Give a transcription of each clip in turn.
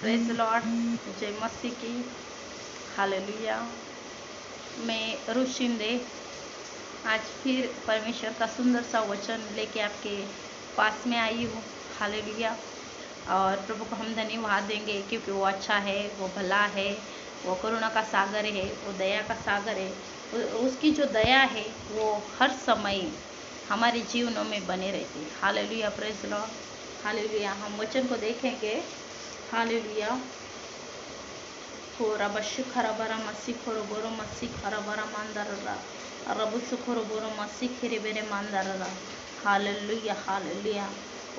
Praise Lord, जय मसीह की। Hallelujah. मैं रुच शिंदे आज फिर परमेश्वर का सुंदर सा वचन लेके आपके पास में आई हूँ। हालेलुया। और प्रभु को हम धन्यवाद देंगे क्योंकि वो अच्छा है, वो भला है, वो करुणा का सागर है, वो दया का सागर है। उसकी जो दया है वो हर समय हमारे जीवनों में बने रहती है। Hallelujah, praise Lord. हालेलुया। हम वचन को देखेंगे। हालेलुया। खोरा बशु खराबरा मसी खोरो बोरो मसी खराबरा मांदारा रबु सुखोरो बोरो मसी खेरे बेरे मांदारा। Hallelujah, hallelujah.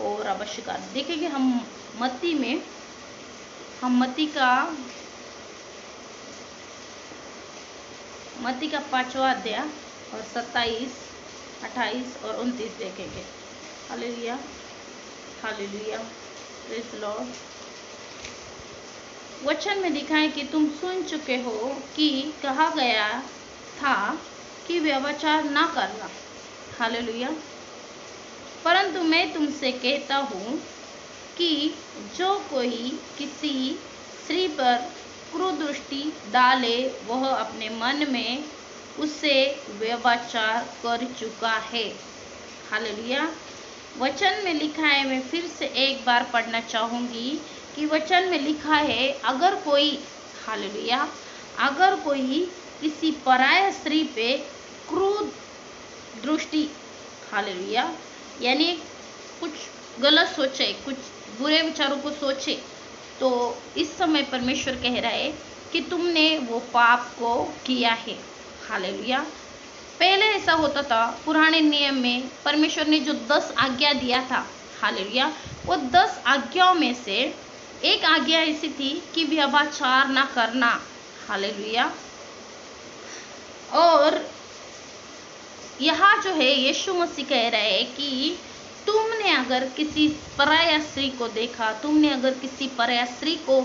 और अवश्य का देखेंगे हम मत्ती में, हम मत्ती का 5वां अध्याय और 27, 28 और 29 देखेंगे। Hallelujah, hallelujah, praise Lord. वचन में लिखा है कि तुम सुन चुके हो कि कहा गया था कि व्यभिचार ना करना। हालेलुया। परंतु मैं तुमसे कहता हूँ कि जो कोई किसी स्त्री पर क्रूरदृष्टि डाले वह अपने मन में उससे व्यभिचार कर चुका है। हालेलुया। वचन में लिखा है, मैं फिर से एक बार पढ़ना चाहूंगी कि वचन में लिखा है, अगर कोई, हालेलुया, अगर कोई किसी पराय स्त्री पे क्रूर दृष्टि, हालेलुया, यानी कुछ गलत सोचे, कुछ बुरे विचारों को सोचे, तो इस समय परमेश्वर कह रहा है कि तुमने वो पाप को किया है। हालेलुया। पहले ऐसा होता था, पुराने नियम में परमेश्वर ने जो 10 आज्ञा दिया था, हालेलुया, वो 10 आज्ञाओं में से एक आज्ञा ऐसी थी कि व्यभिचार ना करना। हालेलुया। और यहाँ जो है यीशु मसीह कह रहे हैं कि तुमने अगर किसी पराया स्त्री को देखा, तुमने अगर किसी पराया स्त्री को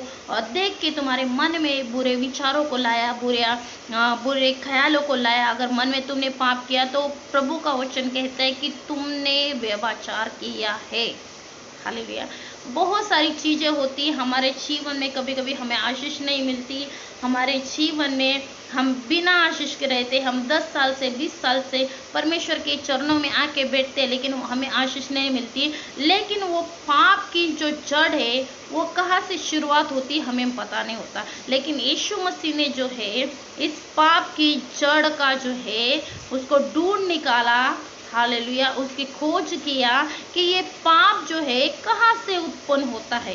देख के तुम्हारे मन में बुरे विचारों को लाया, बुरे ख्यालों को लाया, अगर मन में तुमने पाप किया, तो प्रभु का वचन कहता है कि तुमने व्यभिचार किया है। हालेलुया। बहुत सारी चीज़ें होती हमारे जीवन में, कभी कभी हमें आशीष नहीं मिलती हमारे जीवन में, हम बिना आशीष के रहते, हम 10 साल से 20 साल से परमेश्वर के चरणों में आके बैठते, लेकिन हमें आशीष नहीं मिलती। लेकिन वो पाप की जो जड़ है वो कहाँ से शुरुआत होती हमें पता नहीं होता, लेकिन यीशु मसीह ने जो है इस पाप की जड़ का जो है उसको ढूंढ निकाला। हालेलुया। उसकी खोज किया कि ये पाप जो है कहाँ से उत्पन्न होता है,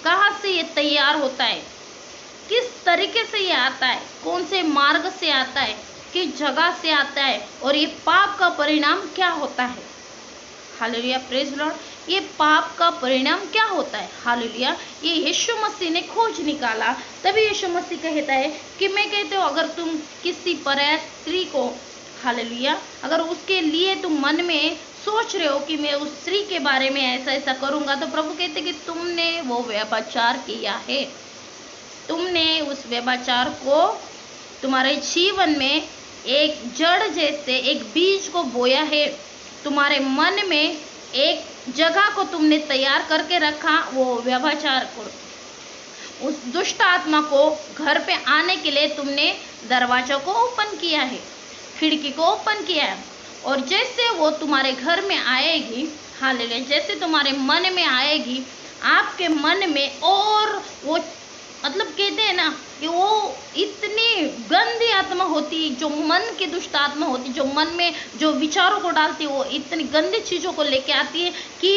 कहाँ से ये तैयार होता है, किस तरीके से ये आता है, कौन से मार्ग से आता है, किस जगह से आता है, और ये पाप का परिणाम क्या होता है। Hallelujah, praise Lord. ये पाप का परिणाम क्या होता है। हालेलुया। ये यीशु मसीह ने खोज निकाला, तभी यीशु मसीह कहता है कि मैं कहते हो अगर तुम किसी पराय स्त्री को, हालेलुया, अगर उसके लिए तुम मन में सोच रहे हो कि मैं उस स्त्री के बारे में ऐसा ऐसा करूंगा, तो प्रभु कहते कि तुमने वो व्यभिचार किया है। तुमने उस व्यभिचार को तुम्हारे जीवन में एक जड़ जैसे एक बीज को बोया है, तुम्हारे मन में एक जगह को तुमने तैयार करके रखा, वो व्यभिचार को, उस दुष्ट आत्मा को घर पे आने के लिए तुमने दरवाजा को ओपन किया है, खिड़की को ओपन किया है। और जैसे वो तुम्हारे घर में आएगी, हालेलुया, जैसे तुम्हारे मन में आएगी, आपके मन में, और वो मतलब कहते हैं ना कि वो इतनी गंदी आत्मा होती, जो मन की दुष्ट आत्मा होती, जो मन में जो विचारों को डालती है, वो इतनी गंदी चीज़ों को लेके आती है कि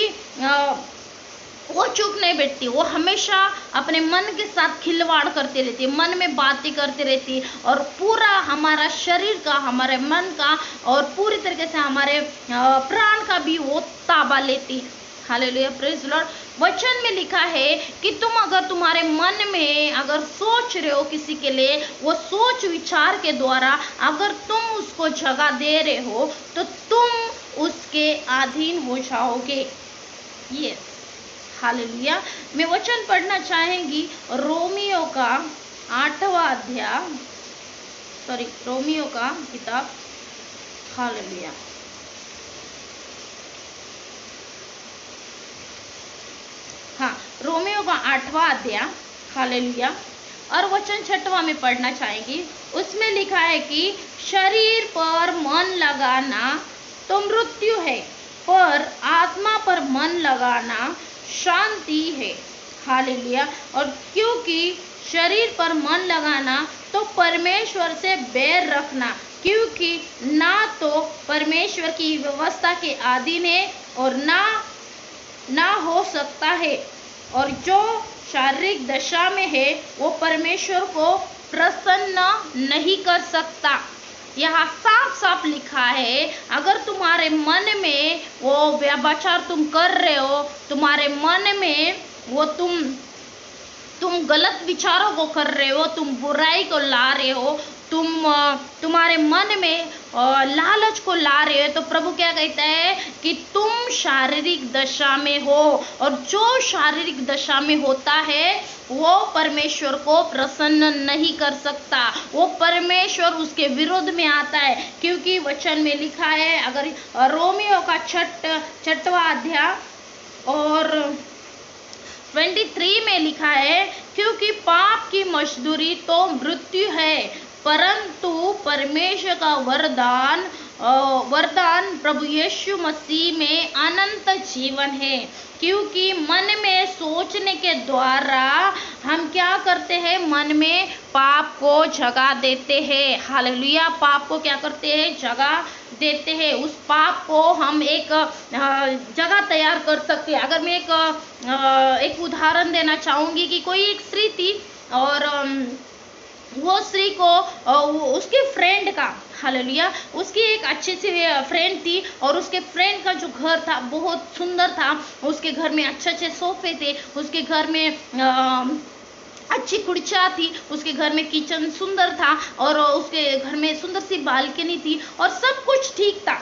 वो चुप नहीं बैठती, वो हमेशा अपने मन के साथ खिलवाड़ करती रहती है, मन में बातें करती रहती है, और पूरा हमारा शरीर का, हमारे मन का, और पूरी तरीके से हमारे प्राण का भी वो ताबा लेती है। Hallelujah, praise Lord. वचन में लिखा है कि तुम अगर तुम्हारे मन में अगर सोच रहे हो किसी के लिए, वो सोच विचार के द्वारा अगर तुम उसको जगह दे रहे हो, तो तुम उसके अधीन हो जाओगे। ये हालेलुया। मैं वचन पढ़ना चाहेंगी रोमियो का 8वां अध्याय, रोमियो का किताब, हालेलुया, हाँ, रोमियो का 8वां अध्याय, हालेलुया, और वचन 6वां में पढ़ना चाहेंगी। उसमें लिखा है कि शरीर पर मन लगाना तो मृत्यु है, पर आत्मा पर मन लगाना शांति है, हालेलुया। और क्योंकि शरीर पर मन लगाना तो परमेश्वर से बैर रखना, क्योंकि ना तो परमेश्वर की व्यवस्था के अधीन है और ना हो सकता है, और जो शारीरिक दशा में है वो परमेश्वर को प्रसन्न नहीं कर सकता। यहाँ साफ साफ लिखा है, अगर तुम्हारे मन में वो व्यभिचार तुम कर रहे हो, तुम्हारे मन में वो तुम गलत विचारों को कर रहे हो, तुम बुराई को ला रहे हो, तुम्हारे मन में लालच को ला रहे हो, तो प्रभु क्या कहता है कि तुम शारीरिक दशा में हो, और जो शारीरिक दशा में होता है वो परमेश्वर को प्रसन्न नहीं कर सकता, वो परमेश्वर उसके विरोध में आता है। क्योंकि वचन में लिखा है, अगर रोमियो का 6वां अध्याय और 23 में लिखा है, क्योंकि पाप की मजदूरी तो मृत्यु है, परंतु परमेश्वर का वरदान प्रभु यीशु मसीह में अनंत जीवन है। क्योंकि मन में सोचने के द्वारा हम क्या करते हैं, मन में पाप को जगह देते हैं, हालेलुया। पाप को क्या करते हैं, जगह देते हैं। उस पाप को हम एक जगह तैयार कर सकते हैं। अगर मैं एक उदाहरण देना चाहूँगी कि कोई एक स्त्री थी, और वो स्त्री को उसके फ्रेंड का, हालेलुया, उसकी एक अच्छी सी फ्रेंड थी, और उसके फ्रेंड का जो घर था बहुत सुंदर था, उसके घर में अच्छे अच्छे सोफे थे, उसके घर में अच्छी कुर्सियाँ थी, उसके घर में किचन सुंदर था, और उसके घर में सुंदर सी बालकनी थी, और सब कुछ ठीक था,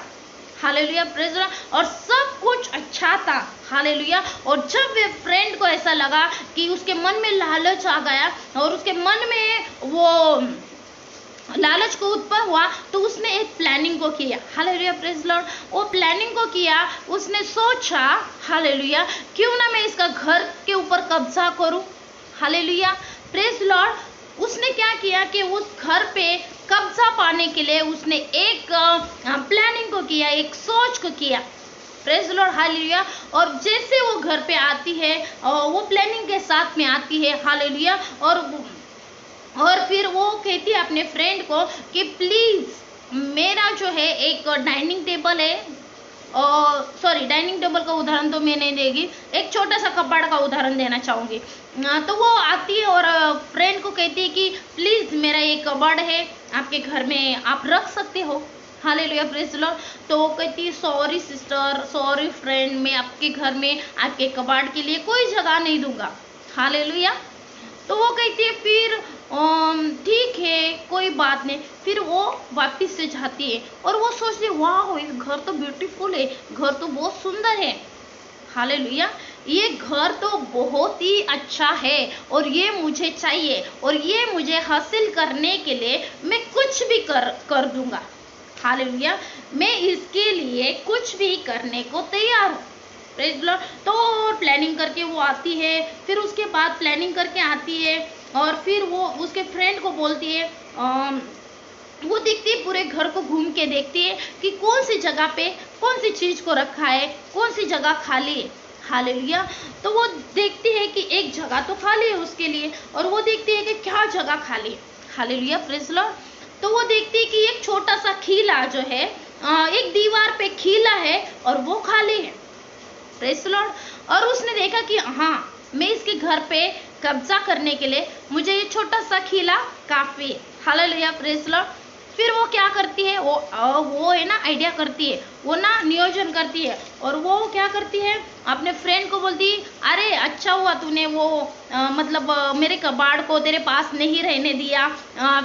हालेलुया, प्रेज़ द लॉर्ड, और सब कुछ अच्छा था, हालेलुया। और जब वे फ्रेंड को ऐसा लगा कि उसके मन में लालच आ गया, और उसके मन में वो लालच को उत्पन्न हुआ, तो उसने एक प्लानिंग को किया, हालेलुया, प्रेज़ द लॉर्ड। वो प्लानिंग को किया, उसने सोचा, हालेलुया, क्यों ना मैं इसका घर के ऊपर कब्जा करूं, हालेलुया, प्रेज़ द लॉर्ड। उसने क्या किया कि उस घर पे कब्जा पाने के लिए उसने एक प्लानिंग को किया, एक सोच को किया, प्रेज़ द लॉर्ड, हालेलुया। और जैसे वो घर पे आती है, वो प्लानिंग के साथ में आती है, हालेलुया, और फिर वो कहती है अपने फ्रेंड को कि प्लीज मेरा जो है एक डाइनिंग टेबल है, सॉरी, डाइनिंग टेबल का उदाहरण तो मैं नहीं देगी, एक छोटा सा कबाड़ का उदाहरण देना चाहूँगी। तो वो आती है और फ्रेंड को कहती है कि प्लीज़ मेरा एक कबाड़ है, आपके घर में आप रख सकते हो, हालेलुया, प्रेज़ द लॉर्ड। तो वो कहती है सॉरी सिस्टर, सॉरी फ्रेंड, मैं आपके घर में आपके कबाड़ के लिए कोई जगह नहीं दूंगा, हालेलुया। तो वो कहती है फिर ठीक है, कोई बात नहीं। फिर वो वापस से जाती है, और वो सोचती है वाह ये घर तो ब्यूटीफुल है, घर तो बहुत सुंदर है, हालेलुया, ये घर तो बहुत ही अच्छा है, और ये मुझे चाहिए, और ये मुझे हासिल करने के लिए मैं कुछ भी कर दूंगा, हालेलुया, मैं इसके लिए कुछ भी करने को तैयार हूँ, प्रेज़ द लॉर्ड। तो प्लानिंग करके वो आती है, फिर उसके बाद प्लानिंग करके आती है, और फिर वो उसके फ्रेंड को बोलती है, वो देखती है, पूरे घर को घूम के देखती है कि कौन सी जगह पे कौन सी चीज़ को रखा है, कौन सी जगह खाली है, हालेलुया। तो वो देखती है कि एक जगह तो खाली है उसके लिए, और वो देखती है कि क्या जगह खाली है, हालेलुया, प्रेज़ द लॉर्ड। तो वो देखती है कि एक छोटा सा खीला जो है, एक दीवार पे खीला है, और वो खाली है, प्रेज़ द लॉर्ड। और उसने देखा कि हाँ, मैं इसके घर पे कब्जा करने के लिए मुझे ये छोटा सा खीला काफ़ी, हालेलुया, प्रेज़ द लॉर्ड। फिर वो क्या करती है, वो है ना आइडिया करती है, वो ना नियोजन करती है, और वो क्या करती है, अपने फ्रेंड को बोलती है, अरे अच्छा हुआ तूने वो मतलब मेरे कबाड़ को तेरे पास नहीं रहने दिया,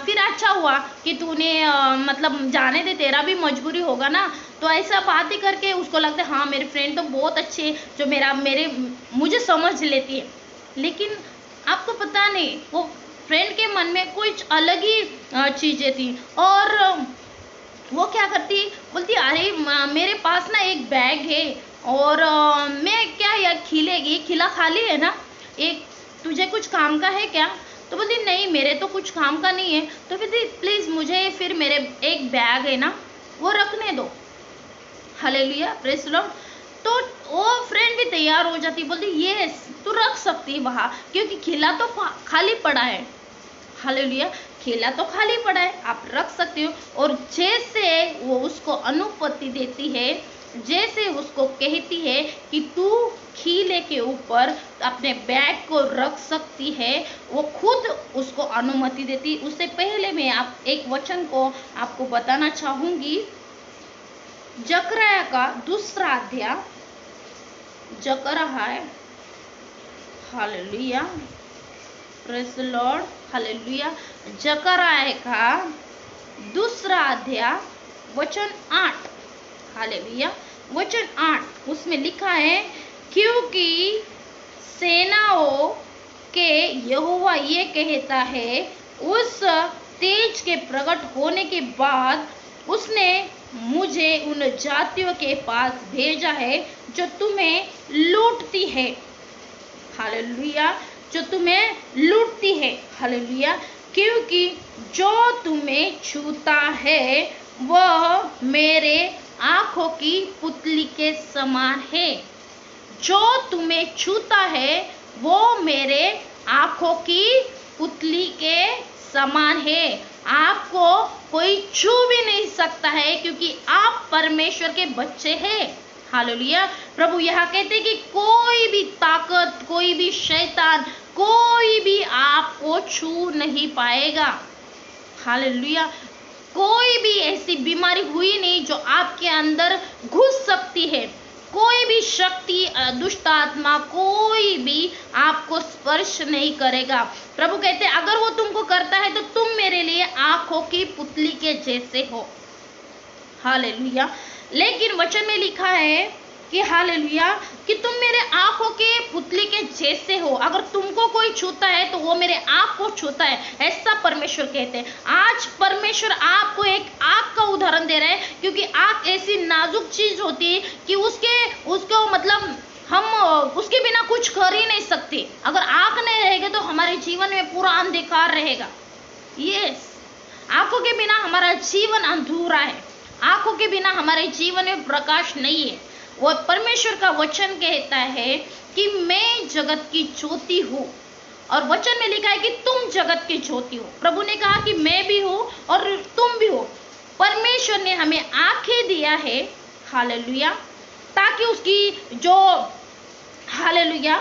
फिर अच्छा हुआ कि तूने मतलब जाने दे, तेरा भी मजबूरी होगा ना। तो ऐसा बातें करके उसको लगता है हाँ मेरे फ्रेंड तो बहुत अच्छे हैं, जो मुझे समझ लेती है। लेकिन आपको पता नहीं वो फ्रेंड के मन में कुछ अलग ही चीज़ें थी, और वो क्या करती, बोलती अरे मेरे पास ना एक बैग है, और मैं क्या यार खिला खाली है ना, एक तुझे कुछ काम का है क्या? तो बोलती नहीं मेरे तो कुछ काम का नहीं है। तो कहती प्लीज मुझे फिर मेरे एक बैग है ना वो रखने दो। Hallelujah, praise Lord. तो वो फ्रेंड भी तैयार हो जाती, बोलती यस तू रख सकती वहां, क्योंकि खिला तो खाली पड़ा है। हालेलुया, खिला तो खाली पड़ा है, आप रख सकते हो। और जैसे वो उसको अनुमति देती है, जैसे उसको कहती है कि तू खीले के ऊपर अपने बैग को रख सकती है, वो खुद उसको अनुमति देती। उससे पहले मैं आप एक वचन को आपको बताना चाहूंगी। जकरया का 2 अध्याय, जकरया है, हालेलुया, प्रेज लॉर्ड, हालेलुया। जकरया का 2 अध्याय वचन 8, हालेलुया, वचन 8, उसमें लिखा है क्योंकि सेनाओं के यहोवा ये कहता है, उस तेज के प्रकट होने के बाद उसने मुझे उन जातियों के पास भेजा है जो तुम्हें लूटती है। हालेलुया, जो तुम्हें लूटती है। हालेलुया, क्योंकि जो तुम्हें छूता है वह मेरे आंखों की पुतली के समान है। जो तुम्हें छूता है वो मेरे आंखों की पुतली के समान है। आपको कोई छू भी नहीं सकता है, क्योंकि आप परमेश्वर के बच्चे हैं। हालेलुया, प्रभु यहाँ कहते कि कोई भी ताकत, कोई भी शैतान, कोई भी आपको छू नहीं पाएगा। हालेलुया, कोई भी ऐसी बीमारी हुई नहीं जो आपके अंदर घुस सकती है। कोई भी शक्ति, दुष्ट आत्मा, कोई भी आपको स्पर्श नहीं करेगा। प्रभु कहते अगर वो तुमको करता है तो तुम मेरे लिए आंखों की पुतली के जैसे हो। हालेलुया, लेकिन वचन में लिखा है कि हालेलुया कि तुम मेरे आंखों के पुतली के जैसे हो। अगर तुमको कोई छूता है तो वो मेरे आंख को छूता है, ऐसा परमेश्वर कहते हैं। आज परमेश्वर आपको एक आंख का उदाहरण दे रहे हैं, क्योंकि आंख ऐसी नाजुक चीज होती है कि उसको मतलब हम उसके बिना कुछ कर ही नहीं सकते। अगर आंख नहीं रहेगी तो हमारे जीवन में पूरा अंधकार रहेगा। यस, आंखों के बिना हमारा जीवन अधूरा है। आंखों के बिना हमारे जीवन में प्रकाश नहीं है। वो परमेश्वर का वचन कहता है कि मैं जगत की ज्योति हूँ, और वचन में लिखा है कि तुम जगत की ज्योति हो। प्रभु ने कहा कि मैं भी हूँ और तुम भी हो। परमेश्वर ने हमें आंखें दिया है, हालेलुया, ताकि उसकी जो हालेलुया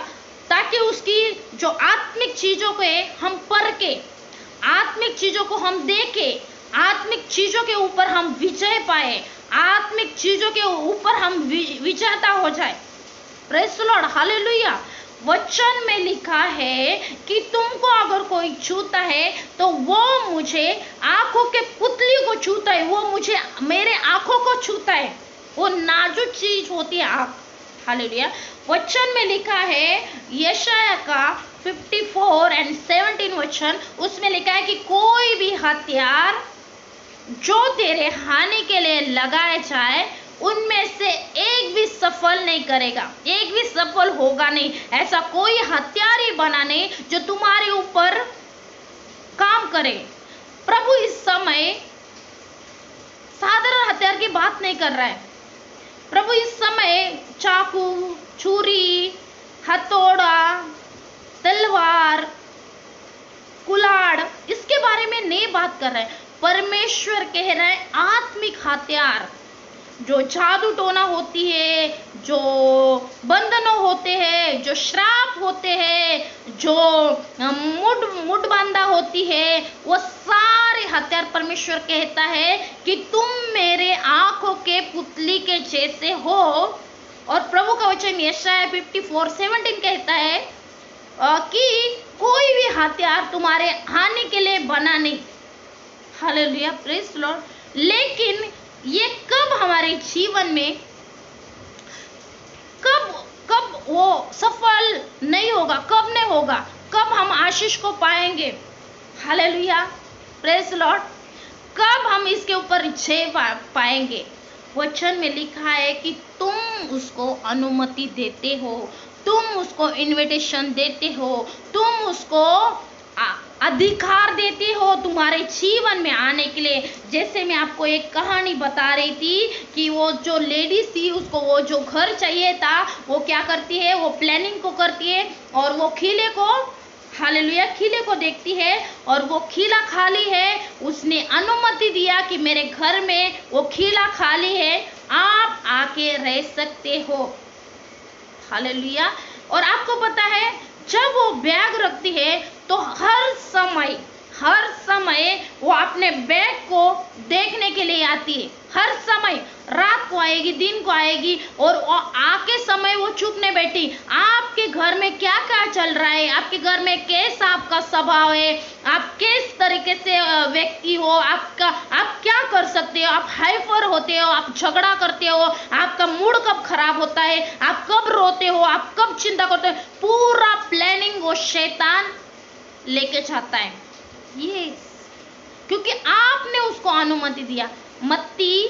ताकि उसकी जो आत्मिक चीजों को हम परखे, आत्मिक चीजों को हम देखें, आत्मिक चीजों के ऊपर हम विजय पाए, आत्मिक चीजों के ऊपर हम विजेता हो जाए। Praise the Lord, hallelujah. वचन में लिखा है कि तुमको अगर कोई छूता है तो वो मुझे आंखों के पुतली को छूता है, वो मुझे मेरे आंखों को छूता है। वो नाजुक चीज होती है आंख। हालेलुया। वचन में लिखा है यशाया का 54 और 17 वचन, उसमें लिखा है कि कोई भी हथियार जो तेरे हानि के लिए लगाए जाए उनमें से एक भी सफल नहीं करेगा, एक भी सफल होगा नहीं। ऐसा कोई हथियार ही बना नहीं जो तुम्हारे ऊपर काम करे। प्रभु इस समय साधारण हथियार की बात नहीं कर रहा है। प्रभु इस समय चाकू, छुरी, हथौड़ा, तलवार, कुल्हाड़, इसके बारे में नहीं बात कर रहे हैं। परमेश्वर कह रहे हैं आत्मिक हथियार, जो जादू टोना होती है, जो बंधनों होते हैं, जो श्राप होते हैं, जो मुड बांधा होती है, वो सारे हथियार परमेश्वर कहता है कि तुम मेरे आंखों के पुतली के जैसे हो। और प्रभु का वचन यशाया 54:17 कहता है कि कोई भी हथियार तुम्हारे हानि के लिए बना नहीं। Hallelujah, praise the Lord. लेकिन ये कब हमारे जीवन में कब वो सफल नहीं होगा, कब नहीं होगा, कब हम आशीष को पाएंगे। Hallelujah, praise the Lord. कब हम इसके ऊपर जय पाएंगे। वचन में लिखा है कि तुम उसको अनुमति देते हो, तुम उसको इनविटेशन देते हो, तुम उसको अधिकार देते हो तुम्हारे जीवन में आने के लिए। जैसे मैं आपको एक कहानी बता रही थी कि वो जो लेडीज थी, उसको वो जो घर चाहिए था, वो क्या करती है, वो प्लानिंग को करती है और वो खिले को, हालेलुया, खिले को देखती है और वो खिला खाली है। उसने अनुमति दिया कि मेरे घर में वो खिला खाली है, आप आके रह सकते हो, हालेलुया। और आपको पता है जब वो बैग रखती है तो हर समय वो अपने बैग को देखने के लिए आती है। हर समय, रात को आएगी, दिन को आएगी और आके समय वो चुप नहीं बैठी। आपके घर में क्या क्या चल रहा है, आपके घर में कैसा आपका स्वभाव है, आप किस तरीके से व्यक्ति हो, आप क्या कर सकते हो, आप हाइपर होते हो, आप झगड़ा करते हो, आपका मूड कब खराब होता है, आप कब रोते हो, आप कब चिंता करते हो, पूरा प्लानिंग वो शैतान लेके जाता है। ये क्योंकि आपने उसको अनुमति दिया। मत्ती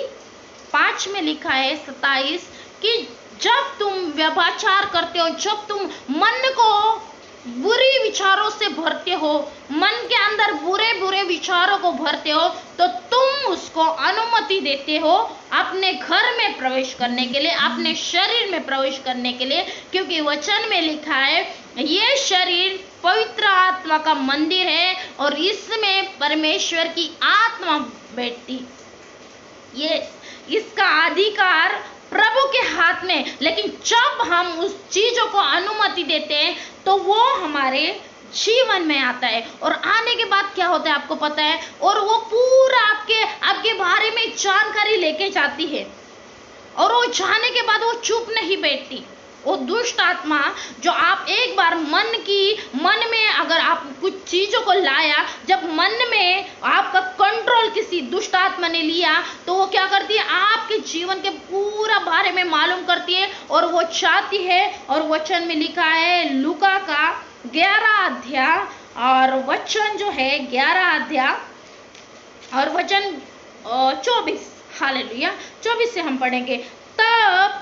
5 में लिखा है 27 कि जब तुम व्यभिचार करते हो, जब तुम मन को बुरे विचारों से भरते हो, मन के अंदर बुरे बुरे विचारों को भरते हो, तो तुम उसको अनुमति देते हो अपने घर में प्रवेश करने के लिए, अपने शरीर में प्रवेश करने के लिए। क्योंकि वचन में लिखा है ये शरीर पवित्र आत्मा का मंदिर है और इसमें परमेश्वर की आत्मा बैठती। ये इसका अधिकार प्रभु के हाथ में। लेकिन जब हम उस चीजों को अनुमति देते हैं तो वो हमारे जीवन में आता है और आने के बाद क्या होता है आपको पता है, और वो पूरा आपके बारे में जानकारी लेके जाती है और वो जाने के बाद वो चुप नहीं बैठती। वो दुष्ट आत्मा जो आप एक बार मन में अगर आप कुछ चीजों को लाया, जब मन में आपका कंट्रोल किसी दुष्ट आत्मा ने लिया तो वो क्या करती है, आपके जीवन के पूरा बारे में मालूम करती है और वो चाहती है। और वचन में लिखा है लूका का 11 अध्याय और वचन जो है 11 अध्याय और वचन 24, हालेलुया, 24 से हम पढ़ेंगे। तब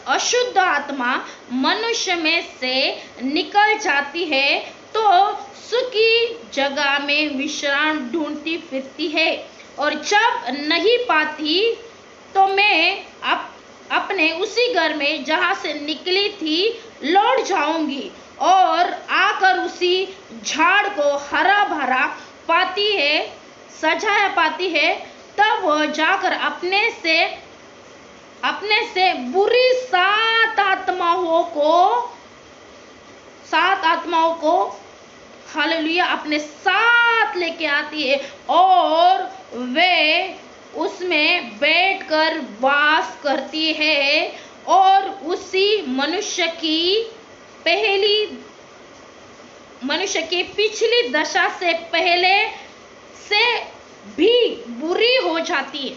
अशुद्ध आत्मा मनुष्य में से निकल जाती है तो सूखी जगह में विश्राम ढूंढती फिरती है और जब नहीं पाती तो मैं अपने उसी घर में जहां से निकली थी लौट जाऊंगी और आकर उसी झाड़ को हरा भरा पाती है, सजाया पाती है। तब वह जाकर अपने से बुरी 7 आत्माओं को हालेलुया अपने साथ लेके आती है और वे उसमें बैठकर वास करती है और उसी मनुष्य की पिछली दशा से पहले से भी बुरी हो जाती है।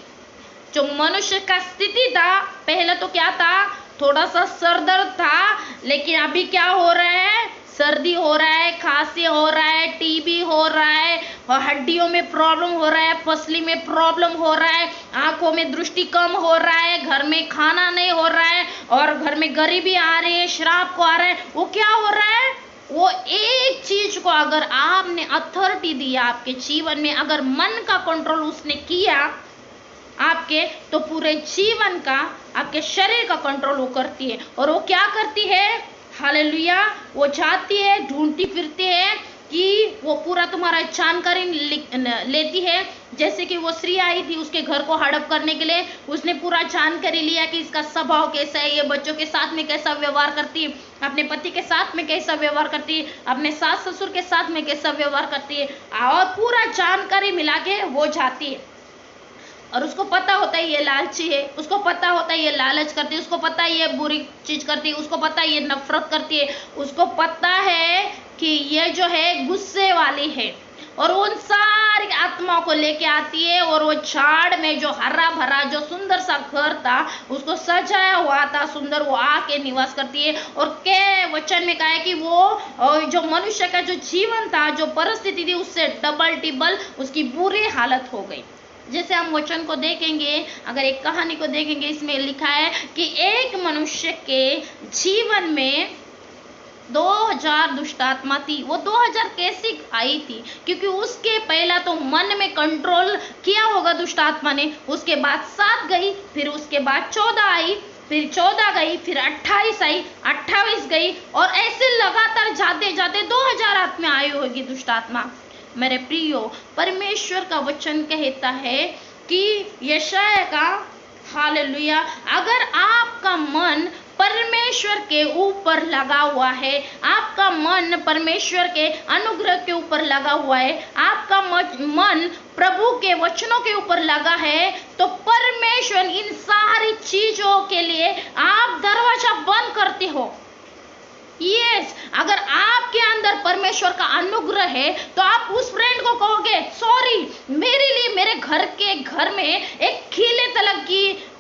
जो मनुष्य का स्थिति था, पहले तो क्या था, थोड़ा सा सर दर्द था, लेकिन अभी क्या हो रहा है, सर्दी हो रहा है, खांसी हो रहा है, टीबी हो रहा है, हड्डियों में प्रॉब्लम हो रहा है, पसली में प्रॉब्लम हो रहा है, आंखों में दृष्टि कम हो रहा है, घर में खाना नहीं हो रहा है और घर में गरीबी आ रही है, श्राप को आ रहा है। वो क्या हो रहा है, वो एक चीज को अगर आपने अथॉरिटी दिया आपके जीवन में, अगर मन का कंट्रोल उसने किया आपके, तो पूरे जीवन का, आपके शरीर का कंट्रोल वो करती है। और वो क्या करती है, हालेलुया, वो जाती है, ढूंढती फिरती है कि वो पूरा तुम्हारा जानकारी लेती है। जैसे कि वो स्त्री आई थी उसके घर को हड़प करने के लिए, उसने पूरा जानकारी लिया कि इसका स्वभाव कैसा है, ये बच्चों के साथ में कैसा व्यवहार करती है, अपने पति के साथ में कैसा व्यवहार करती है, अपने सास ससुर के साथ में कैसा व्यवहार करती है, और पूरा जानकारी मिला के वो जाती है। और उसको पता होता है ये लालची है, उसको पता होता है ये लालच करती है, उसको पता है ये बुरी चीज करती है, उसको पता है ये नफरत करती है, उसको पता है कि ये जो है गुस्से वाली है, और उन सारी आत्माओं को लेके आती है और वो झाड़ में जो हरा भरा जो सुंदर सा घर था उसको सजाया हुआ था सुंदर, वो आके निवास करती है। और के वचन में कहा है कि वो जो मनुष्य का जो जीवन था, जो परिस्थिति थी, उससे डबल टिबल उसकी बुरी हालत हो गई। जैसे हम वचन को देखेंगे, अगर एक कहानी को देखेंगे, इसमें लिखा है कि एक मनुष्य के जीवन में 2000 दुष्ट आत्मा थी। वो 2000 कैसी आई थी? क्योंकि उसके पहला तो मन में कंट्रोल किया होगा दुष्ट आत्मा ने, उसके बाद 7 गई, फिर उसके बाद 14 आई, फिर 14 गई, फिर 28 आई, 28 गई, और ऐसे लगातार जाते जाते 2000 आत्मा आई होगी दुष्ट आत्मा। मेरे प्रियो, परमेश्वर का वचन कहता है कि यशायाह का, हालेलुया, अगर आपका मन परमेश्वर के ऊपर लगा हुआ है, आपका मन परमेश्वर के अनुग्रह के ऊपर लगा हुआ है, आपका मन प्रभु के वचनों के ऊपर लगा है, तो परमेश्वर इन सारी चीजों के लिए आप दरवाजा बंद करते हो। यस, अगर आपके अंदर परमेश्वर का अनुग्रह है तो आप उस फ्रेंड को कहोगे, सॉरी, मेरे लिए मेरे घर में एक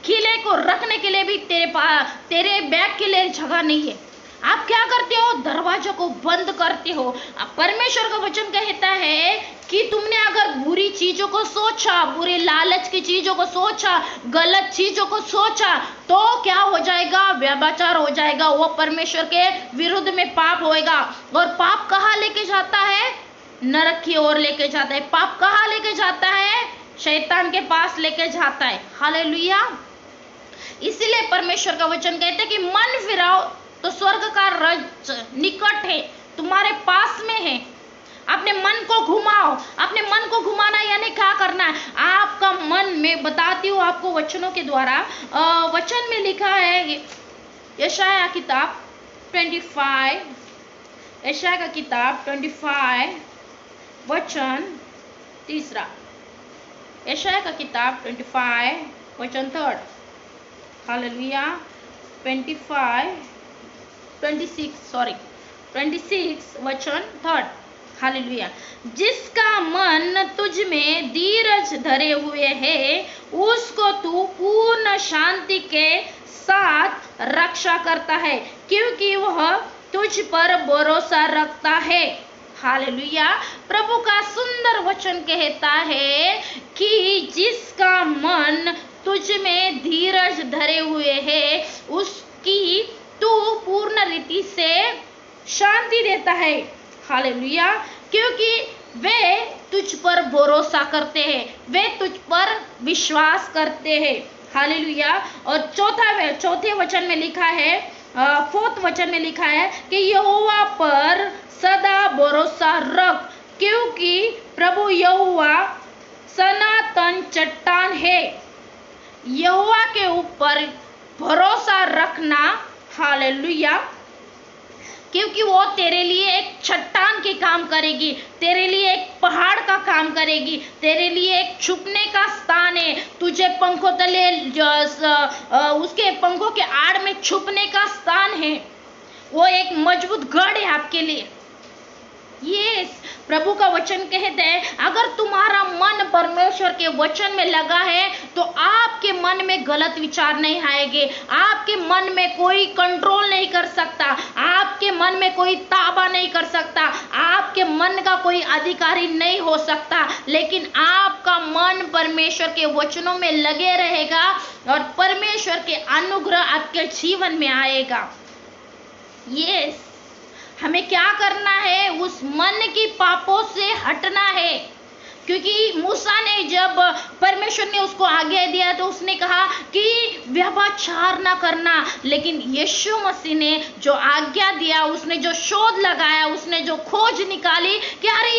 खीले को रखने के लिए भी तेरे बैग के लिए जगह नहीं है। आप क्या करते हो? दरवाजों को बंद करते हो। परमेश्वर का वचन कहता है कि तुमने अगर बुरी चीजों को सोचा, बुरे लालच की चीजों को सोचा, गलत चीजों को सोचा, तो क्या हो जाएगा? व्यभिचार हो जाएगा। वो परमेश्वर के विरुद्ध में पाप होएगा। और पाप कहाँ लेके जाता है? नरक की ओर लेके जाता है। पाप कहाँ लेके जाता है? शैतान के पास लेके जाता है। हालेलुया। इसीलिए परमेश्वर का वचन कहते हैं कि मन फिराओ तो स्वर्ग का राज्य निकट है, तुम्हारे पास में है। अपने मन को घुमाओ। अपने मन को घुमाना यानी क्या करना है? आपका मन, मैं बताती हूँ आपको वचनों के द्वारा। वचन में लिखा है, यशायाह किताब 25, यशायाह का किताब 25 वचन 3, यशायाह का किताब 25 वचन 3, हालेलुया, 26 वचन 3, हालेलुया। जिसका मन तुझ में धीरज धरे हुए है, उसको तू पूर्ण शांति के साथ रक्षा करता है, क्योंकि वह तुझ पर भरोसा रखता है। हालेलुया। प्रभु का सुंदर वचन कहता है कि जिसका मन तुझ में धीरज धरे हुए है, उसकी तू पूर्ण रीति से शांति देता है। हालेलुया। क्योंकि वे तुझ पर भरोसा करते हैं, वे तुझ पर विश्वास करते हैं। हालेलुया। और चौथे वचन में लिखा है, 4th वचन में लिखा है कि यहोवा पर सदा भरोसा रख, क्योंकि प्रभु यहोवा सनातन चट्टान है। यहोवा के ऊपर भरोसा रखना, हालेलुया, क्योंकि वो तेरे लिए एक चट्टान के काम करेगी, तेरे लिए एक पहाड़ का काम करेगी, तेरे लिए एक छुपने का स्थान है। तुझे पंखों तले, उसके पंखों के आड़ में छुपने का स्थान है। वो एक मजबूत गढ़ है आपके लिए। यस, प्रभु का वचन कहते हैं, अगर तुम्हारा मन परमेश्वर के वचन में लगा है तो आपके मन में गलत विचार नहीं आएंगे, आपके मन में कोई कंट्रोल नहीं कर सकता, आपके मन में कोई ताबा नहीं कर सकता, आपके मन का कोई अधिकारी नहीं हो सकता। लेकिन आपका मन परमेश्वर के वचनों में लगे रहेगा और परमेश्वर के अनुग्रह आपके जीवन में आएगा। यस, हमें क्या करना है? उस मन की पापों से हटना है। क्योंकि मूसा ने, जब परमेश्वर ने उसको आज्ञा दिया तो उसने कहा कि व्यभिचार ना करना, लेकिन यीशु मसीह ने जो आज्ञा दिया, उसने जो शोध लगाया, उसने जो खोज निकाली कि अरे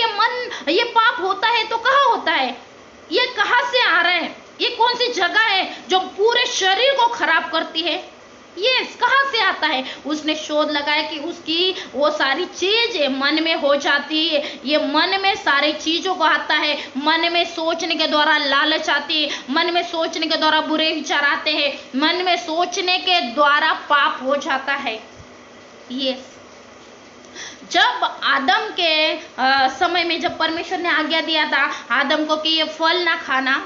ये पाप होता है तो कहाँ होता है, ये कहाँ से आ रहा है, ये कौन सी जगह है जो पूरे शरीर को खराब करती है, ये कहाँ से आता है। उसने शोध लगाया कि उसकी वो सारी चीज मन में हो जाती है। ये मन में सारी चीजों को आता है। मन में सोचने के द्वारा लालच आती है, मन में सोचने के द्वारा बुरे विचार आते हैं, मन में सोचने के द्वारा पाप हो जाता है। ये जब आदम के समय में, जब परमेश्वर ने आज्ञा दिया था आदम को कि ये फल ना खाना,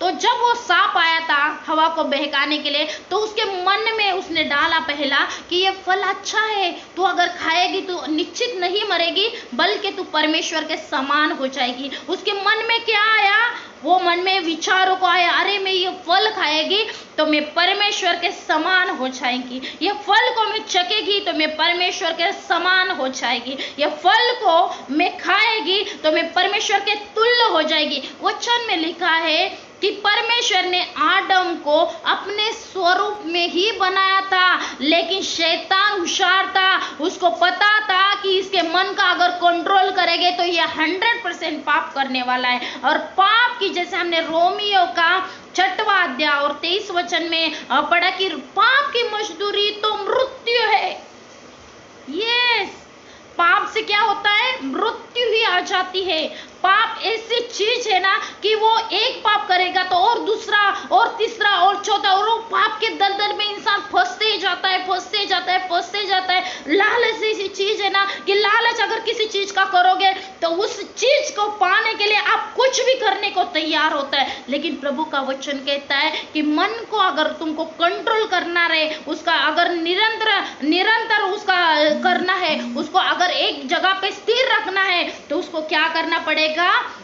तो जब वो सांप आया था हवा को बहकाने के लिए, तो उसके मन में उसने डाला पहला कि ये फल अच्छा है, तो अगर खाएगी तो निश्चित नहीं मरेगी, बल्कि तू परमेश्वर के समान हो जाएगी। उसके मन में क्या आया? वो मन में विचारों को आया, अरे मैं ये फल खाएगी तो मैं परमेश्वर के समान हो जाएगी, ये फल को मैं चखेगी तो मैं परमेश्वर के समान हो जाएगी, ये फल को मैं खाएगी तो मैं परमेश्वर के तुल्य हो जाएगी। वचन में लिखा है कि परमेश्वर ने आदम को अपने स्वरूप में ही बनाया था, लेकिन शैतान होशियार था, उसको पता था कि इसके मन का अगर कंट्रोल करेंगे तो ये 100% पाप करने वाला है। और पाप की, जैसे हमने रोमियो का 6वां अध्याय और 23 वचन में पढ़ा कि पाप की मजदूरी तो मृत्यु है। यस, पाप से क्या होता है? मृत्यु ही आ जाती है। पाप ऐसी चीज है ना कि वो एक पाप करेगा तो और दूसरा और तीसरा और चौथा, और वो पाप के दलदल में इंसान फंसते जाता है, फंसते जाता है, फंसते जाता है। लालच ऐसी चीज है ना कि लालच अगर किसी चीज का करोगे तो उस चीज को पाने के लिए आप कुछ भी करने को तैयार होता है। लेकिन प्रभु का वचन कहता है कि मन को अगर तुमको कंट्रोल करना रहे, उसका अगर निरंतर उसका करना है, उसको अगर एक जगह पे स्थिर रखना है तो उसको क्या करना पड़ेगा?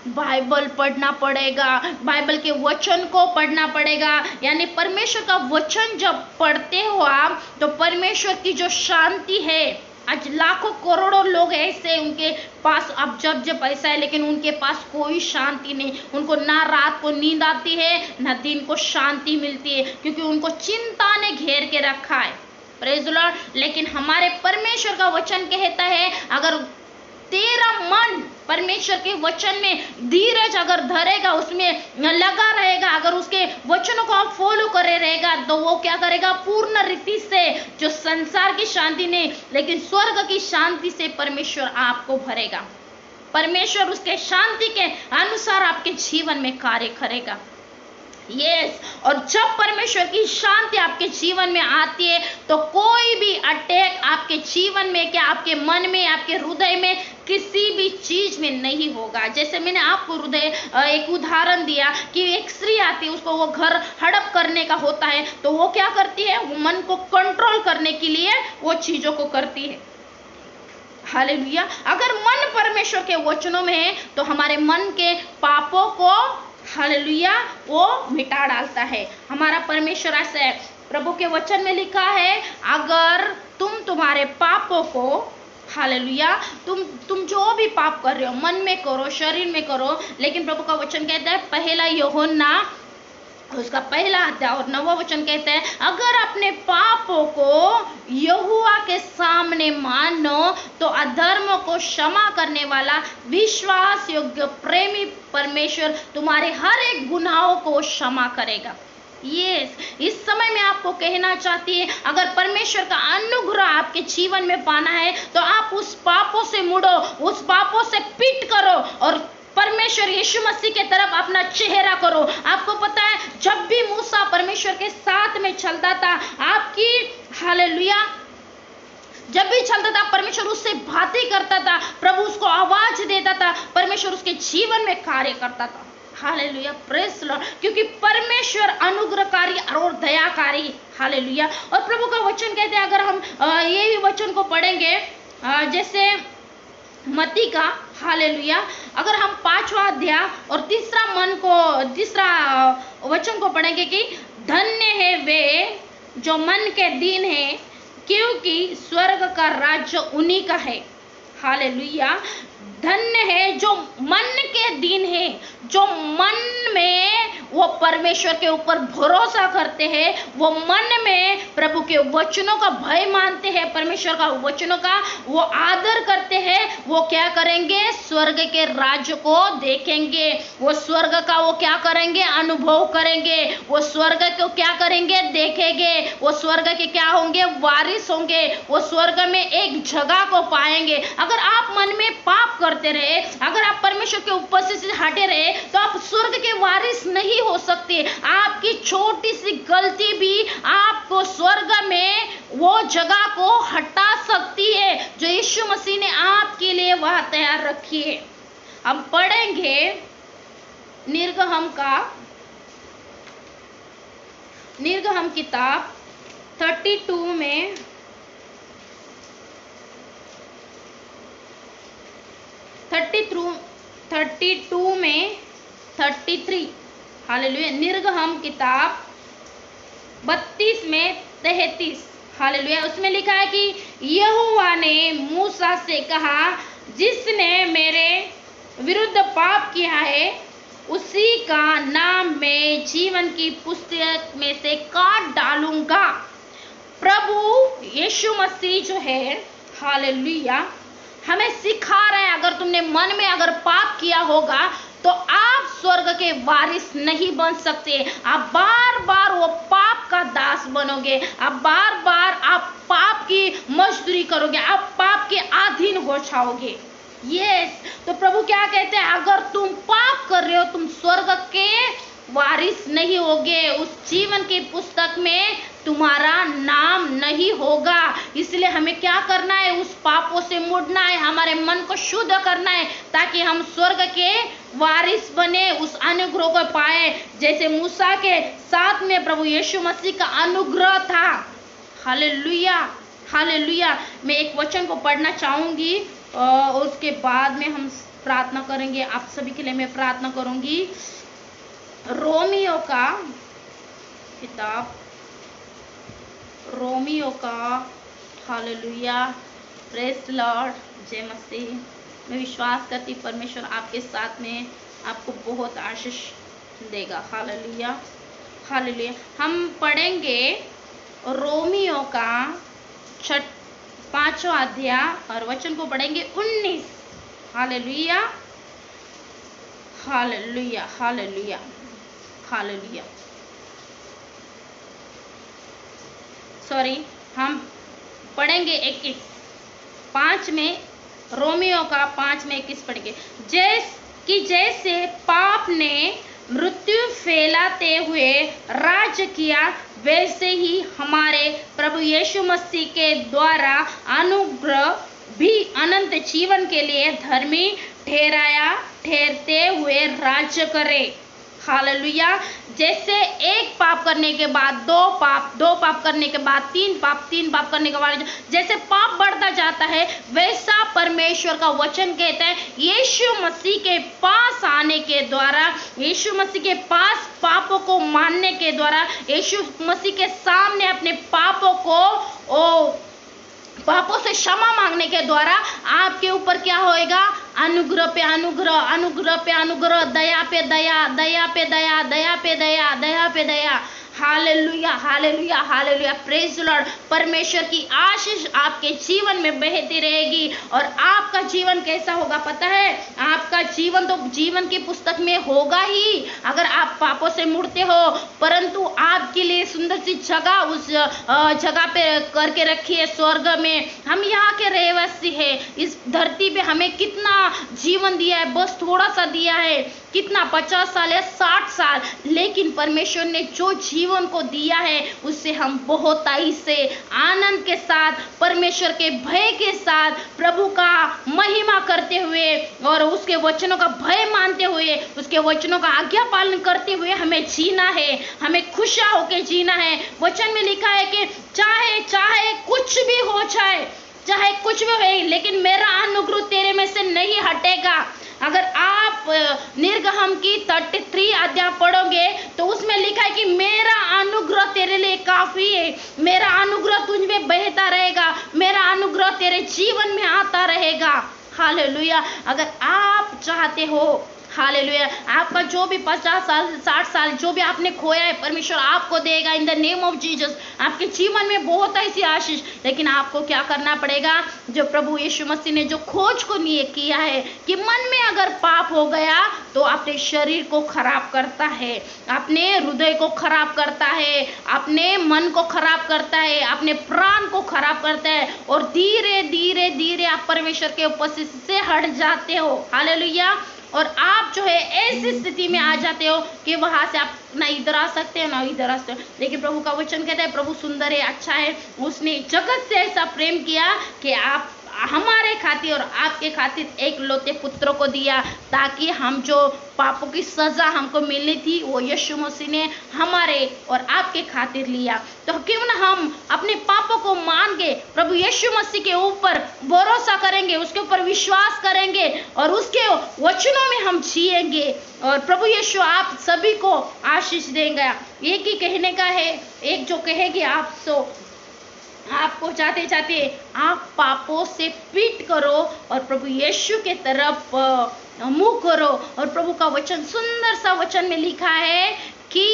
बाइबल पढ़ना पड़ेगा, बाइबल के वचन को पढ़ना पड़ेगा। यानी परमेश्वर का वचन जब पढ़ते हो आप तो परमेश्वर की जो शांति है, आज लाखों करोड़ों लोग ऐसे उनके पास अब जब पैसा है लेकिन उनके पास कोई शांति नहीं, उनको ना रात को नींद आती है ना दिन को शांति मिलती है, क्योंकि उनको चिंता ने घेर के रखा है। Praise the Lord. लेकिन हमारे परमेश्वर का वचन कहता है अगर तेरा मन परमेश्वर के वचन में धीरज अगर धरेगा, उसमें लगा रहेगा, अगर उसके वचनों को आप फॉलो करे रहेगा तो वो क्या करेगा? पूर्ण रीति से, जो संसार की शांति नहीं लेकिन स्वर्ग की शांति से परमेश्वर आपको भरेगा। परमेश्वर उसके शांति के अनुसार आपके जीवन में कार्य करेगा। यस, और जब परमेश्वर की शांति आपके जीवन में आती है तो कोई भी अटैक आपके जीवन में, क्या आपके मन में, आपके हृदय में किसी भी चीज में नहीं होगा। जैसे मैंने आपको एक उदाहरण दिया कि एक स्त्री आती है, उसको वो घर हड़प करने का होता है तो वो क्या करती है? वो मन को कंट्रोल करने के लिए वो चीजों को करती है। हालेलुया। अगर मन परमेश्वर के वचनों में है तो हमारे मन के पापों को, हालेलुया, वो मिटा डालता है। हमारा परमेश्वर ऐसा है। प्रभु के वचन में लिखा है अगर तुम तुम्हारे पापों को, हालेलुया, तुम जो भी पाप कर रहे हो मन में करो, शरीर में करो, लेकिन प्रभु का वचन कहता है, पहला यूहन्ना उसका 1 अध्याय और 9वां वचन कहता है अगर अपने पापों को यहोवा के सामने मानो तो अधर्म को क्षमा करने वाला विश्वास योग्य प्रेमी परमेश्वर तुम्हारे हर एक गुनाहों को क्षमा करेगा। यस, इस समय मैं आपको कहना चाहती है अगर परमेश्वर का अनुग्रह आपके जीवन में पाना है तो आप उस पापों से मुड़ो, उस पापों से पीट करो और परमेश्वर यीशु मसीह के तरफ अपना चेहरा करो। आपको पता है जब भी मूसा परमेश्वर के साथ में चलता था, आपकी, हालेलुया, जब भी चलता था परमेश्वर उससे बातें करता था, प्रभु उसको आवाज देता था, परमेश्वर उसके जीवन में कार्य करता था। हालेलुया, प्रेज द लॉर्ड, क्योंकि परमेश्वर अनुग्रहकारी और दयाकारी। हालेलुया। और प्रभु का वचन कहते हैं, अगर हम ये वचन को पढ़ेंगे जैसे मत्ती का, हालेलुया, अगर हम 5वां अध्याय और तीसरा वचन को पढ़ेंगे कि धन्य है वे जो मन के दीन है क्योंकि स्वर्ग का राज्य उन्हीं का है। हालेलुया। धन्य है जो मन के दीन है, जो मन में वो परमेश्वर के ऊपर भरोसा करते हैं, वो मन में प्रभु के वचनों का भय मानते हैं, परमेश्वर का वचनों का वो आदर करते हैं, वो क्या करेंगे? स्वर्ग के राज्य को देखेंगे। वो स्वर्ग का वो क्या करेंगे? अनुभव करेंगे। वो स्वर्ग को क्या करेंगे? देखेंगे। वो स्वर्ग के क्या होंगे? वारिस होंगे। वो स्वर्ग में एक जगह को पाएंगे। अगर आप मन में पाप करते रहे, अगर आप परमेश्वर के उपस्थिति से हटे रहे तो आप स्वर्ग के वारिस नहीं हो सकते। आपकी छोटी सी गलती भी आपको स्वर्ग में वो जगह को हटा सकती है जो यीशु मसीह ने आपके लिए वहां तैयार रखी है। हम पढ़ेंगे निर्गम किताब 32 में 32 में 33, हालेलुया। निर्गम किताब 32 में 33, हालेलुया। उसमें लिखा है कि यहोवा ने मूसा से कहा, जिसने मेरे विरुद्ध पाप किया है उसी का नाम मैं जीवन की पुस्तक में से काट डालूंगा। प्रभु यीशु मसीह जो है, हालेलुया, हमें सिखा रहे हैं, अगर तुमने मन में अगर पाप किया होगा तो आप स्वर्ग के वारिस नहीं बन सकते। आप बार बार वो पाप का दास बनोगे, आप बार बार आप पाप की मजदूरी करोगे, आप पाप के अधीन हो जाओगे। यस, तो प्रभु क्या कहते हैं, अगर तुम पाप कर रहे हो तुम स्वर्ग के वारिस नहीं होगे, उस जीवन की पुस्तक में तुम्हारा नाम नहीं होगा। इसलिए हमें क्या करना है, उस पापों से मुड़ना है, हमारे मन को शुद्ध करना है, ताकि हम स्वर्ग के वारिस बने, उस अनुग्रह को पाए, जैसे मूसा के साथ में प्रभु यीशु मसीह का अनुग्रह था। Hallelujah, hallelujah. मैं एक वचन को पढ़ना चाहूंगी और उसके बाद में हम प्रार्थना करेंगे। आप सभी के लिए मैं प्रार्थना करूंगी। रोमियो का किताब, रोमियो का, हालेलुया, प्रेज लॉर्ड, जय मसीह। मैं विश्वास करती परमेश्वर आपके साथ में आपको बहुत आशीष देगा। Hallelujah, hallelujah. हम पढ़ेंगे रोमियो का 5वां अध्याय और वचन को पढ़ेंगे 19। Hallelujah, hallelujah, hallelujah, hallelujah. Sorry, हम पढ़ेंगे 21, 5 में, रोमियो का 5 में 21 पढ़ेंगे। जैसे पाप ने मृत्यु फैलाते हुए राज्य किया, वैसे ही हमारे प्रभु यीशु मसीह के द्वारा अनुग्रह भी अनंत जीवन के लिए धर्मी ठहरते हुए राज्य करे। हालेलुया। जैसे एक पाप करने के बाद दो पाप करने के बाद तीन पाप करने के बाद जैसे पाप बढ़ता जाता है, वैसा परमेश्वर का वचन कहता है यीशु मसीह के पास आने के द्वारा, यीशु मसीह के पास पापों को मानने के द्वारा, यीशु मसीह के सामने अपने पापों से क्षमा मांगने के द्वारा आपके ऊपर क्या होएगा, अनुग्रह पे अनुग्रह, अनुग्रह पे अनुग्रह, दया पे दया, दया पे दया, दया पे दया, दया पे दया। Hallelujah, hallelujah, hallelujah, praise Lord. परमेश्वर की आशीष आपके जीवन में बहती रहेगी और आपका जीवन कैसा होगा पता है, आपका जीवन तो जीवन की पुस्तक में होगा ही अगर आप पापों से मुड़ते हो, परंतु आपके लिए सुंदर सी जगह उस जगह पे करके रखी है स्वर्ग में। हम यहाँ के रहवासी है, इस धरती पे हमें कितना जीवन दिया है, बस थोड़ा सा दिया है, कितना 50 साल या 60 साल, लेकिन परमेश्वर ने जो जीवन को दिया है उससे हम बहुताई से आनंद के साथ, परमेश्वर के भय के साथ, प्रभु का महिमा करते हुए और उसके वचनों का भय मानते हुए, उसके वचनों का आज्ञा पालन करते हुए हमें जीना है, हमें खुश होकर जीना है। वचन में लिखा है कि चाहे कुछ भी हो जाए, चाहे कुछ भी हो, लेकिन मेरा अनुग्रह तेरे में से नहीं हटेगा। अगर आप निर्गम की 33 अध्याय पढ़ोगे तो उसमें लिखा है कि मेरा अनुग्रह तेरे लिए काफी है, मेरा अनुग्रह तुझ में बहता रहेगा, मेरा अनुग्रह तेरे जीवन में आता रहेगा। हालेलुया। अगर आप चाहते हो, हालेलुया, आपका जो भी 50 साल 60 साल जो भी आपने खोया है, परमेश्वर आपको देगा in the name of Jesus. आपके जीवन में बहुत ऐसी आशीष, लेकिन आपको क्या करना पड़ेगा, जो प्रभु यीशु मसीह ने जो खोज को किया है कि मन में अगर पाप हो गया तो अपने शरीर को खराब करता है, अपने हृदय को खराब करता है, अपने मन को खराब करता है, अपने प्राण को खराब करता है और धीरे धीरे धीरे आप परमेश्वर के उपस्थिति से हट जाते हो। हालेलुया। और आप जो है ऐसी स्थिति में आ जाते हो कि वहां से आप ना इधर आ सकते हैं ना इधर आ सकते हो। लेकिन प्रभु का वचन कहता है प्रभु सुंदर है, अच्छा है, उसने जगत से ऐसा प्रेम किया कि आप हमारे खातिर और आपके खातिर एक लौते पुत्रों को दिया, ताकि हम जो पापों की सजा हमको मिलनी थी वो यीशु मसीह ने हमारे और आपके खातिर लिया। तो क्यों ना हम अपने पापों को मान के प्रभु यीशु मसीह के ऊपर भरोसा भरोसा करेंगे, उसके ऊपर विश्वास करेंगे और उसके वचनों में हम जिएंगे। और प्रभु यीशु आप सभी को आशीष देगा। एक ही कहने का है, एक जो कहेगी आपको जाते जाते आप पापों से पीट करो और प्रभु यीशु के तरफ मुंह करो। और प्रभु का वचन, सुंदर सा वचन में लिखा है कि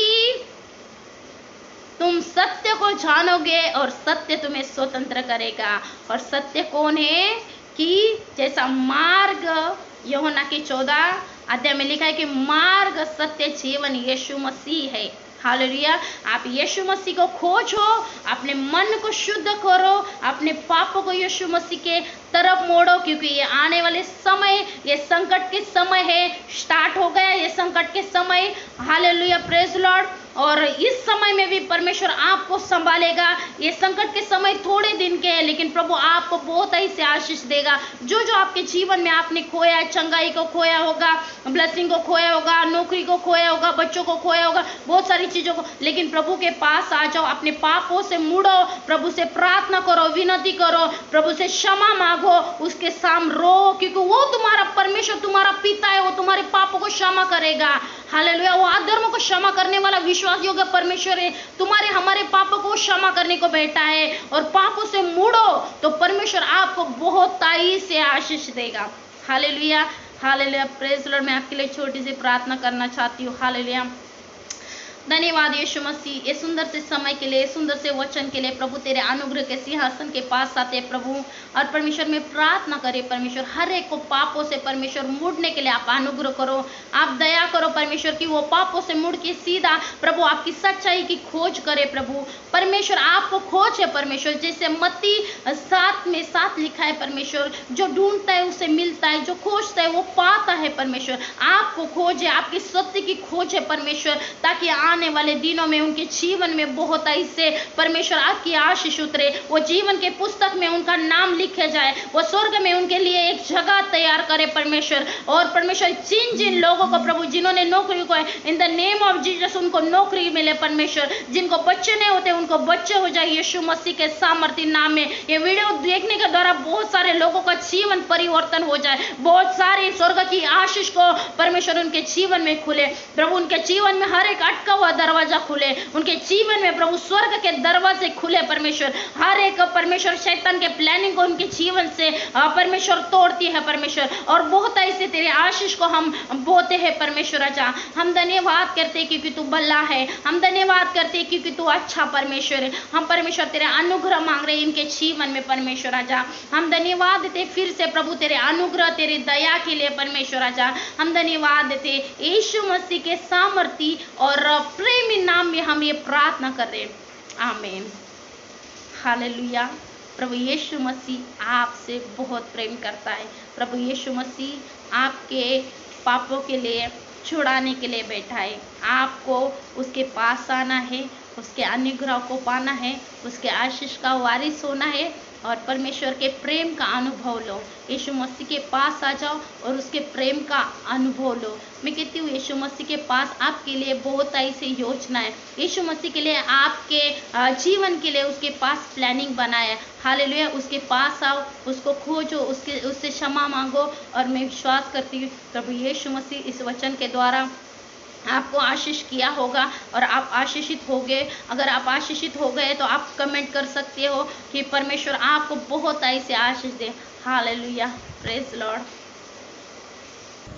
तुम सत्य को जानोगे और सत्य तुम्हें स्वतंत्र करेगा। और सत्य कौन है? कि जैसा मार्ग, यूहन्ना के 14 अध्याय में लिखा है कि मार्ग, सत्य, जीवन यीशु मसीह है। हालेलुया। आप यीशु मसीह को खोजो, अपने मन को शुद्ध करो, अपने पापों को यीशु मसीह के तरफ मोड़ो, क्योंकि ये आने वाले समय, ये संकट के समय है, स्टार्ट हो गया ये संकट के समय। Hallelujah, praise Lord. और इस समय में भी परमेश्वर आपको संभालेगा। ये संकट के समय थोड़े दिन के हैं, लेकिन प्रभु आपको बहुत ही से आशीष देगा। जो जो आपके जीवन में आपने खोया है, चंगाई को खोया होगा, ब्लेसिंग को खोया होगा, नौकरी को खोया होगा, बच्चों को खोया होगा, बहुत सारी चीजों को, लेकिन प्रभु के पास आ जाओ, अपने पापों से मुड़ो, प्रभु से प्रार्थना करो, विनती करो, प्रभु से क्षमा मांगो, उसके सामने रो, क्योंकि वो तुम्हारा परमेश्वर, तुम्हारा पिता है, वो तुम्हारे पापों को क्षमा करेगा। हालेलुया। वो अधर्म को क्षमा करने वाला विश्वास योग्य परमेश्वर है। तुम्हारे हमारे पापों को क्षमा करने को बैठा है। और पापों से मुड़ो तो परमेश्वर आपको बहुत ताई से आशीष देगा। Hallelujah, hallelujah, praise Lord. मैं आपके लिए छोटी सी प्रार्थना करना चाहती हूँ। हालेलुया। धन्यवाद यीशु मसीह, ये सुंदर से समय के लिए, सुंदर से वचन के लिए। प्रभु तेरे अनुग्रह के सिंहासन के पास आते प्रभु, और परमेश्वर में प्रार्थना करे परमेश्वर, हर एक को पापों से परमेश्वर मुड़ने के लिए आप अनुग्रह करो, आप दया करो परमेश्वर की वो पापों से मुड़ के सीधा प्रभु आपकी सच्चाई की खोज करे प्रभु परमेश्वर, आपको खोज है परमेश्वर। जैसे मत्ती 7:7 लिखा है परमेश्वर, जो ढूंढता है उसे मिलता है, जो खोजता है वो पाता है परमेश्वर। आपको खोज है, आपकी सत्य की खोज है परमेश्वर, ताकि आने वाले दिनों में उनके जीवन में बहुत ऐसे परमेश्वर आपकी आशीष उतरे, वो जीवन के पुस्तक में उनका नाम लिखे जाए, वो स्वर्ग में उनके लिए एक जगह तैयार करे परमेश्वर। और परमेश्वर जिन जिन लोगों को प्रभु, जिन्होंने नौकरी को in the name of Jesus उनको नौकरी मिले परमेश्वर, जिनको बच्चे नहीं होते उनको बच्चे हो जाए यीशु मसीह के सामर्थ्य नाम में। ये वीडियो देखने के द्वारा बहुत सारे लोगों का जीवन परिवर्तन हो जाए, बहुत सारे स्वर्ग की आशीष को परमेश्वर उनके जीवन में खुले प्रभु, उनके जीवन में हर एक अटका हुआ दरवाजा खुले, उनके जीवन में प्रभु स्वर्ग के दरवाजे खुले परमेश्वर। हर एक परमेश्वर शैतान के प्लानिंग को उनके जीवन से परमेश्वर तोड़ती है परमेश्वर, और बहुत ऐसे तेरे आशीष को हम बोते हैं परमेश्वर। आजा हम धन्यवाद करते क्योंकि तू भला है, हम धन्यवाद करते क्योंकि तू अच्छा परमेश्वर है। हम परमेश्वर तेरे अनुग्रह मांग रहे इनके जीवन में परमेश्वर। आजा हम धन्यवाद देते फिर से प्रभु तेरे अनुग्रह तेरे दया के लिए परमेश्वर। आजा हम धन्यवाद देते यीशु मसीह के सामर्थी और प्रेमी नाम में हम ये प्रार्थना कर रहे हैं, आमीन, हालेलुया। प्रभु यीशु मसीह आपसे बहुत प्रेम करता है। प्रभु यीशु मसीह आपके पापों के लिए छुड़ाने के लिए बैठा है। आपको उसके पास आना है, उसके अनुग्रह को पाना है, उसके आशीष का वारिस होना है और परमेश्वर के प्रेम का अनुभव लो। यीशु मसीह के पास आ जाओ और उसके प्रेम का अनुभव लो। मैं कहती हूँ यीशु मसीह के पास आपके लिए बहुत ऐसी योजना है, यीशु मसीह के लिए आपके जीवन के लिए उसके पास प्लानिंग बनाया है। हालेलुया, उसके पास आओ, उसको खोजो, उससे क्षमा मांगो। और मैं विश्वास करती हूँ प्रभु यीशु मसीह इस वचन के द्वारा आपको आशीष किया होगा और आप आशीषित हो गए। अगर आप आशीषित हो गए तो आप कमेंट कर सकते हो कि परमेश्वर आपको बहुत ऐसे आशीष दे। Hallelujah, praise Lord.